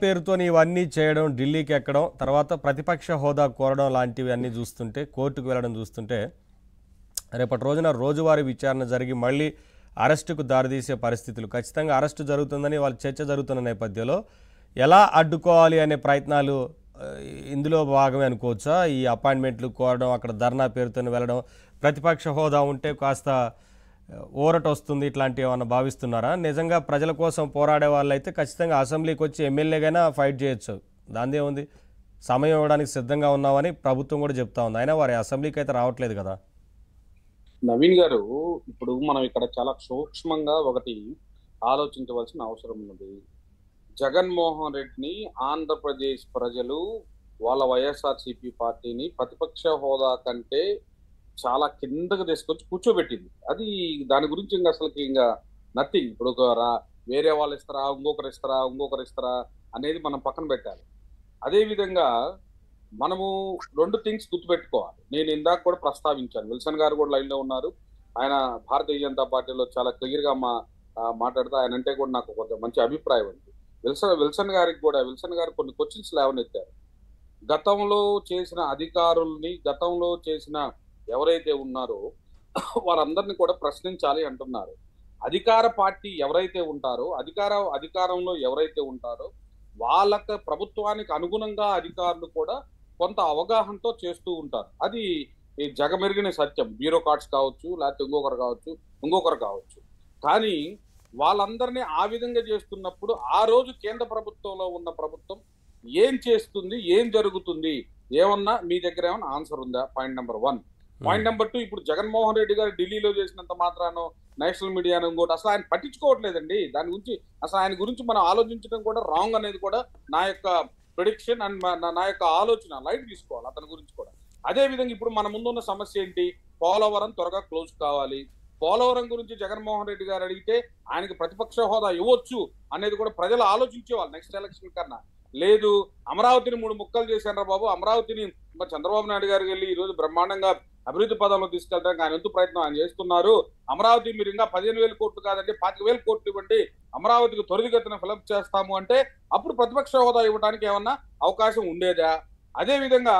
పేరుతోని ఇవన్నీ చేయడం, ఢిల్లీకి ఎక్కడం, తర్వాత ప్రతిపక్ష హోదా కోరడం లాంటివి అన్నీ చూస్తుంటే, కోర్టుకు వెళ్ళడం చూస్తుంటే, రేపటి రోజున రోజువారీ విచారణ జరిగి మళ్ళీ అరెస్టుకు దారితీసే పరిస్థితులు, ఖచ్చితంగా అరెస్టు జరుగుతుందని వాళ్ళ చర్చ జరుగుతున్న నేపథ్యంలో ఎలా అడ్డుకోవాలి అనే ప్రయత్నాలు ఇందులో భాగమే అనుకోవచ్చా? ఈ అపాయింట్మెంట్లు కోరడం, అక్కడ ధర్నా పేరుతోని వెళ్ళడం, ప్రతిపక్ష హోదా ఉంటే కాస్త ఊరట వస్తుంది, ఇట్లాంటివి ఏమన్నా భావిస్తున్నారా? నిజంగా ప్రజల కోసం పోరాడే వాళ్ళైతే ఖచ్చితంగా అసెంబ్లీకి వచ్చి ఎమ్మెల్యేగైనా ఫైట్ చేయొచ్చు, దాందే ఉంది. సమయం ఇవ్వడానికి సిద్ధంగా ఉన్నామని ప్రభుత్వం కూడా చెప్తా ఉంది, అయినా వారి అసెంబ్లీకి అయితే రావట్లేదు కదా. నవీన్ గారు, ఇప్పుడు మనం ఇక్కడ చాలా సూక్ష్మంగా ఒకటి ఆలోచించవలసిన అవసరం ఉన్నది. జగన్మోహన్ రెడ్డిని ఆంధ్రప్రదేశ్ ప్రజలు వాళ్ళ వైఎస్ఆర్సీపీ పార్టీని ప్రతిపక్ష హోదా కంటే చాలా కిందకు తీసుకొచ్చి కూర్చోబెట్టింది. అది దాని గురించి ఇంకా అసలుకి ఇంకా నథింగ్. ఇప్పుడు వేరే వాళ్ళు ఇస్తారా, ఇంకొకరు ఇస్తారా అనేది మనం పక్కన పెట్టాలి. అదే విధంగా మనము రెండు థింగ్స్ గుర్తుపెట్టుకోవాలి. నేను ఇందాక కూడా ప్రస్తావించాను, విల్సన్ గారు కూడా లైన్ లో ఉన్నారు. ఆయన భారతీయ జనతా పార్టీలో చాలా క్లియర్ గా మాట్లాడుతూ ఆయన అంటే కూడా నాకు కొంత మంచి అభిప్రాయం ఉంది. విల్సన్ గారు కొన్ని క్వశ్చన్స్ లేవనెత్తారు. గతంలో చేసిన అధికారుల్ని, గతంలో చేసిన ఎవరైతే ఉన్నారో వారందరినీ కూడా ప్రశ్నించాలి అంటున్నారు. అధికార పార్టీ ఎవరైతే ఉంటారో, అధికారంలో ఎవరైతే ఉంటారో వాళ్ళకి ప్రభుత్వానికి అనుగుణంగా అధికారులు కూడా కొంత అవగాహనతో చేస్తూ ఉంటారు. అది జగమెరిగిన సత్యం. బ్యూరోక్రాట్స్ కావచ్చు, లేకపోతే ఇంకొకరు కావచ్చు. కానీ వాళ్ళందరినీ ఆ విధంగా చేస్తున్నప్పుడు ఆ రోజు కేంద్ర ప్రభుత్వంలో ఉన్న ప్రభుత్వం ఏం చేస్తుంది, ఏం జరుగుతుంది, ఏమన్నా మీ దగ్గర ఏమన్నా ఆన్సర్ ఉందా? Point number 1. పాయింట్ నెంబర్ 2, ఇప్పుడు జగన్మోహన్ రెడ్డి గారు ఢిల్లీలో చేసినంత మాత్రానో నేషనల్ మీడియాను ఇంకోటి అసలు ఆయన పట్టించుకోవట్లేదండి. దాని గురించి అసలు ఆయన గురించి మనం ఆలోచించడం కూడా రాంగ్ అనేది కూడా నా యొక్క ప్రిడిక్షన్ అండ్ నా యొక్క ఆలోచన. లైట్ తీసుకోవాలి అతని గురించి కూడా. అదే విధంగా ఇప్పుడు మన ముందున్న సమస్య ఏంటి? పోలవరం త్వరగా క్లోజ్ కావాలి. పోలవరం గురించి జగన్మోహన్ రెడ్డి గారు అడిగితే ఆయనకి ప్రతిపక్ష హోదా ఇవ్వచ్చు అనేది కూడా ప్రజలు ఆలోచించేవాళ్ళు నెక్స్ట్ ఎలక్షన్ కన్నా. లేదు, అమరావతిని 3 ముక్కలు చేశారు బాబు, అమరావతిని చంద్రబాబు నాయుడు గారికి వెళ్ళి ఈ రోజు బ్రహ్మాండంగా అభివృద్ధి పదంలో తీసుకెళ్ళడానికి ఆయన ఎంతో ప్రయత్నం ఆయన చేస్తున్నారు. అమరావతి మీరు ఇంకా 15,000 కోట్లు కాదండి 25,000 కోట్లు ఇవ్వండి, అమరావతికి త్వరితగతిన ఫిలప్ చేస్తాము అంటే అప్పుడు ప్రతిపక్ష హోదా ఇవ్వడానికి ఏమన్నా అవకాశం ఉండేదా? అదే విధంగా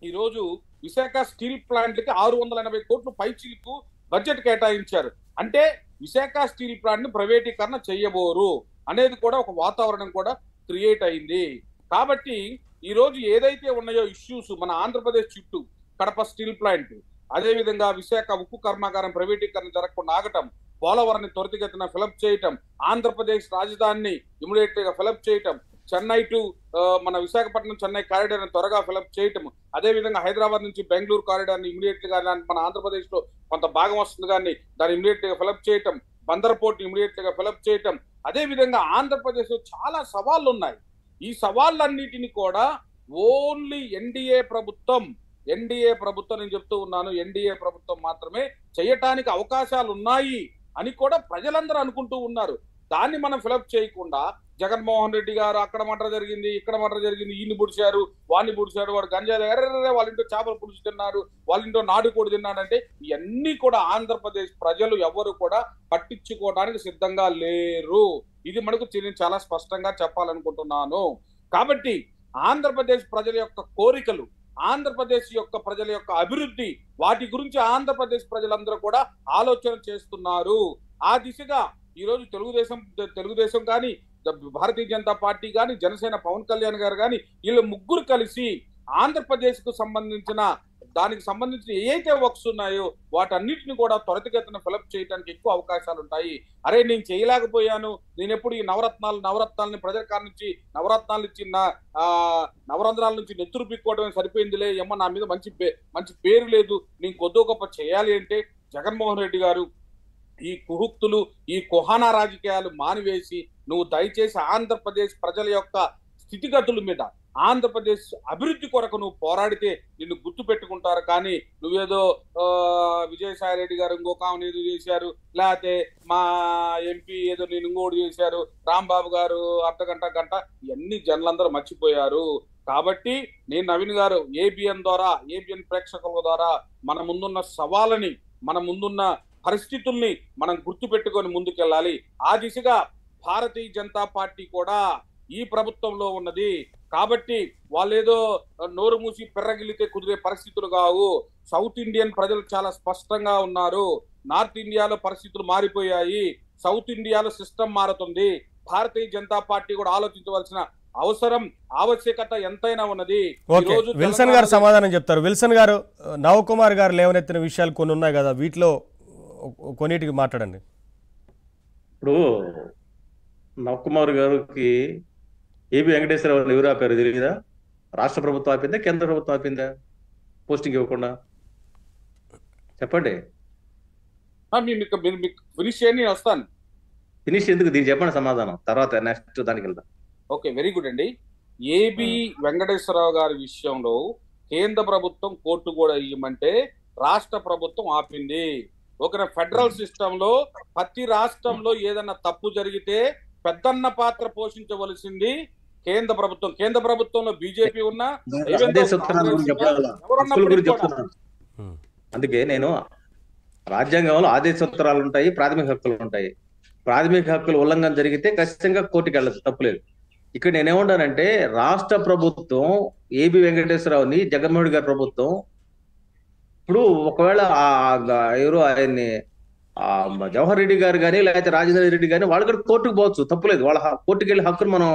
ఈరోజు విశాఖ స్టీల్ ప్లాంట్కి 680 కోట్లు పైచిలకు బడ్జెట్ కేటాయించారు. అంటే విశాఖ స్టీల్ ప్లాంట్ ని ప్రైవేటీకరణ చేయబోరు అనేది కూడా ఒక వాతావరణం కూడా క్రియేట్ అయింది. కాబట్టి ఈ రోజు ఏదైతే ఉన్నాయో ఇష్యూస్ మన ఆంధ్రప్రదేశ్ చుట్టూ, కడప స్టీల్ ప్లాంట్, అదే విధంగా విశాఖ ఉక్కు కర్మాగారం ప్రైవేటీకరణ జరగకుండా ఆగటం, పోలవరాన్ని త్వరితగతిన ఫిలప్ చేయటం, ఆంధ్రప్రదేశ్ రాజధానిని ఇమీడియట్ గా ఫిలప్ చేయటం, చెన్నై టు మన విశాఖపట్నం చెన్నై కారిడార్ ని త్వరగా ఫిలప్ చేయటం, అదే విధంగా హైదరాబాద్ నుంచి బెంగళూరు కారిడార్ ని ఇమీడియట్ గా మన ఆంధ్రప్రదేశ్ లో కొంత భాగం వస్తుంది కానీ దాన్ని ఇమీడియట్ గా ఫిలప్ చేయటం, బందర్ పోర్ట్ ఇమీడియట్ గా ఫిలప్ చేయటం. అదే విధంగా ఆంధ్రప్రదేశ్ లో చాలా సవాళ్లు ఉన్నాయి. ఈ సవాళ్ళన్నిటిని కూడా ఓన్లీ ఎన్డీఏ ప్రభుత్వం నేను చెప్తూ ఉన్నాను, ఎన్డీఏ ప్రభుత్వం మాత్రమే చేయటానికి అవకాశాలు ఉన్నాయి అని కూడా ప్రజలందరూ అనుకుంటూ ఉన్నారు. దాన్ని మనం ఫిలప్ చేయకుండా జగన్మోహన్ రెడ్డి గారు అక్కడ మటర్ జరిగింది, ఇక్కడ మటర్ జరిగింది, ఈయన్ని పుడిచారు, వాడిని పుడిచాడు, వాడు గంజాయి వాళ్ళ ఇంట్లో చేపల పులుసు తిన్నారు, వాళ్ళ ఇంట్లో నాటుకోడి తిన్నాడంటే ఇవన్నీ కూడా ఆంధ్రప్రదేశ్ ప్రజలు ఎవరు కూడా పట్టించుకోవడానికి సిద్ధంగా లేరు. ఇది మనకు నేను చాలా స్పష్టంగా చెప్పాలనుకుంటున్నాను. కాబట్టి ఆంధ్రప్రదేశ్ ప్రజల యొక్క కోరికలు, ఆంధ్రప్రదేశ్ యొక్క ప్రజల యొక్క అభివృద్ధి, వాటి గురించి ఆంధ్రప్రదేశ్ ప్రజలందరూ కూడా ఆలోచన చేస్తున్నారు. ఆ దిశగా ఈరోజు తెలుగుదేశం కానీ, భారతీయ జనతా పార్టీ కానీ, జనసేన పవన్ కళ్యాణ్ గారు కానీ వీళ్ళు ముగ్గురు కలిసి ఆంధ్రప్రదేశ్ కు సంబంధించిన దానికి సంబంధించిన ఏవైతే వర్క్స్ ఉన్నాయో వాటన్నిటిని కూడా త్వరితగతిన ఫిలప్ చేయడానికి ఎక్కువ అవకాశాలు ఉంటాయి. అరే నేను చేయలేకపోయాను, నేను ఎప్పుడు ఈ నవరత్నాలని ప్రజల కాడ నుంచి నవరత్నాలు ఇచ్చి నవరంధ్రాల నుంచి నెత్తురు పిక్కోవడమే సరిపోయిందిలే, ఏమో నా మీద మంచి పేరు లేదు, నేను కొద్దో గొప్ప చేయాలి అంటే జగన్మోహన్ రెడ్డి గారు ఈ కుహుక్తులు, ఈ కుహానా రాజకీయాలు మానివేసి నువ్వు దయచేసి ఆంధ్రప్రదేశ్ ప్రజల యొక్క స్థితిగతుల మీద, ఆంధ్రప్రదేశ్ అభివృద్ధి కొరకు నువ్వు పోరాడితే నిన్ను గుర్తు పెట్టుకుంటారు. కానీ నువ్వేదో విజయసాయి రెడ్డి గారు ఇంకొక ఆమెను ఏదో చేశారు, లేకపోతే మా ఎంపీ ఏదో నేను ఇంకోటి చేశారు, రాంబాబు గారు గంట ఇవన్నీ జనులందరూ మర్చిపోయారు. కాబట్టి నేను నవీన్ గారు ఏబిఎన్ ప్రేక్షకుల ద్వారా మన ముందున్న సవాళ్ళని, మన ముందున్న పరిస్థితుల్ని మనం గుర్తు పెట్టుకొని ముందుకెళ్ళాలి. ఆ దిశగా భారతీయ జనతా పార్టీ కూడా ఈ ప్రభుత్వంలో ఉన్నది. కాబట్టి వాళ్ళేదో నోరు మూసి పెర్రగిలితే కుదిరే పరిస్థితులు కావు. సౌత్ ఇండియన్ ప్రజలు చాలా స్పష్టంగా ఉన్నారు. నార్త్ ఇండియాలో పరిస్థితులు మారిపోయాయి. సౌత్ ఇండియాలో సిస్టమ్ మారుతుంది. భారతీయ జనతా పార్టీ కూడా ఆలోచించవలసిన అవసరం, ఆవశ్యకత ఎంతైనా ఉన్నది. ఓకే, విల్సన్ గారు సమాధానం చెప్తారు. విల్సన్ గారు, నవకుమార్ గారు లేవనెత్తిన విషయాలు కొన్ని ఉన్నాయి కదా, వీటిలో కొన్నిటికి మాట్లాడండి. ఇప్పుడు నవకుమార్ గారికి ఏబి వెంకటేశ్వరరావు ఎవరు ఆపారు తెలియదా? రాష్ట్ర ప్రభుత్వం ఆపిందా, కేంద్ర ప్రభుత్వం ఆపిందా పోస్టింగ్ ఇవ్వకుండా? చెప్పండి. ఫినిష్ చేయండి, నేను వస్తాను. ఫినిష్ ఎందుకు, దీనికి చెప్పండి సమాధానం, తర్వాత నెక్స్ట్ దానికి వెళ్దాం. ఓకే, వెరీ గుడ్ అండి. ఏబి వెంకటేశ్వరరావు గారి విషయంలో కేంద్ర ప్రభుత్వం కోర్టు కూడా ఇవ్వమంటే రాష్ట్ర ప్రభుత్వం ఆపింది. ఒక ఫెడరల్ సిస్టమ్ లో ప్రతి రాష్ట్రంలో ఏదైనా తప్పు జరిగితే పెద్దన్న పాత్ర పోషించవలసింది కేంద్ర ప్రభుత్వం. కేంద్ర ప్రభుత్వంలో బీజేపీ ఉన్నా అందుకే నేను రాజ్యాంగంలో ఆదేశ సూత్రాలు ఉంటాయి, ప్రాథమిక హక్కులు ఉంటాయి. ప్రాథమిక హక్కుల ఉల్లంఘన జరిగితే ఖచ్చితంగా కోర్టుకి వెళ్ళచ్చు, తప్పులేదు. ఇక్కడ నేనేమంటానంటే రాష్ట్ర ప్రభుత్వం ఏబి వెంకటేశ్వరరావుని, జగన్మోహన్ రెడ్డి గారి ప్రభుత్వం ఇప్పుడు ఒకవేళ ఎవరు ఆయన్ని జవహర్ రెడ్డి గారు కానీ లేకపోతే రాజేంద్ర రెడ్డి కానీ వాళ్ళు కూడా కోర్టుకు పోవచ్చు, తప్పులేదు. వాళ్ళ కోర్టుకు వెళ్ళే హక్కును మనం